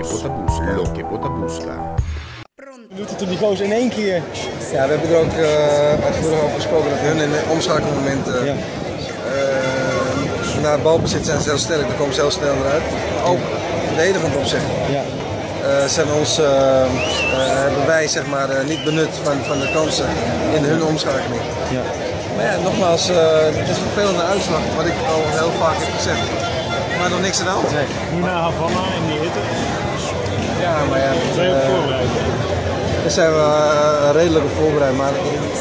que bota busca. Doet het op die gozer in één keer? Ja, we hebben er ook uitvoerig over gesproken dat hun in de omschakelmomenten na het balbezit zijn ze heel sterk, dan komen ze heel snel eruit. Ook verdedigend opzet. Ja. Hebben wij zeg maar, niet benut van de kansen in hun omschakeling. Ja. Maar ja, nogmaals, het is een vervelende uitslag, wat ik al heel vaak heb gezegd. Maar nog niks aan de hand. Nee. Nu naar Havana in die hitte. Ja, maar ja. Zijn we op voorbereid? Daar zijn we redelijk op voorbereid, maar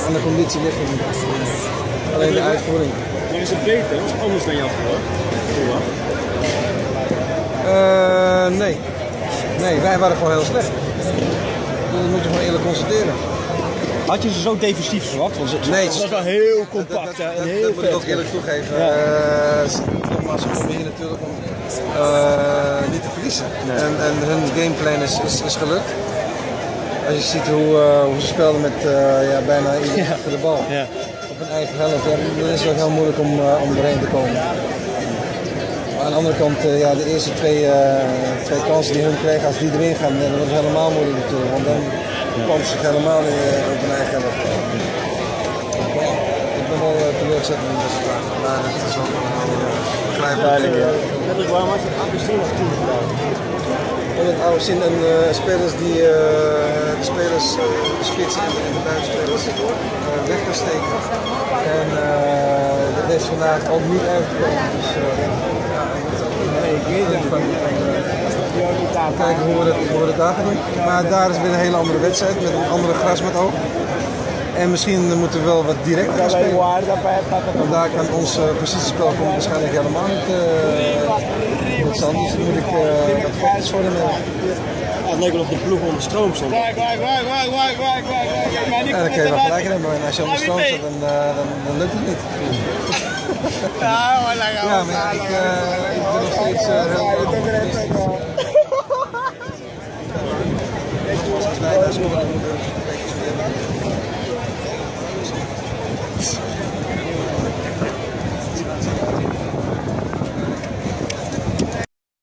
aan de conditie ligt het niet. Alleen de uitvoering. Maar is het beter of anders dan jou verwacht? Nee. Nee, wij waren gewoon heel slecht. Dat moet je gewoon eerlijk constateren. Had je ze zo defensief verwacht? Want het was wel heel compact en heel dat moet ik ook eerlijk toegeven. Ja. Nogmaals, ze komen hier natuurlijk om niet te verliezen. Nee. En hun gameplan is gelukt. Als je ziet hoe ze speelden met bijna iedereen achter de bal. Ja. Op hun eigen helft, dan is het ook heel moeilijk om erheen te komen. Maar aan de andere kant, de eerste twee kansen die hun kregen, als die erin gaan, dan wordt het helemaal moeilijk natuurlijk. Want dan kwam ze zich helemaal op hun eigen helft. Ja, ik ben wel teleurgezet in het resultaat. Maar dat is ook begrijpelijk. Waarom had je het Agustin als team gedaan? Het Agustin en spelers die de spelers, de spitsen en de buitenspelers weg gaan steken. En dat is vandaag ook niet uitgekomen. Dus kijken hoe we het daar gaan doen. Maar daar is weer een hele andere wedstrijd met een andere grasmat ook. En misschien moeten we wel wat direct gaan spelen. Want daar kan ons positiespel waarschijnlijk helemaal niet stand. Dus dan moet ik wat focus voor hem hebben. Het leek wel of de ploeg onder stroom stond. Ja, dan kun je wel gelijk hebben. En als je onder stroom staat, dan lukt het niet. Ja, maar ik ben nog steeds heel erg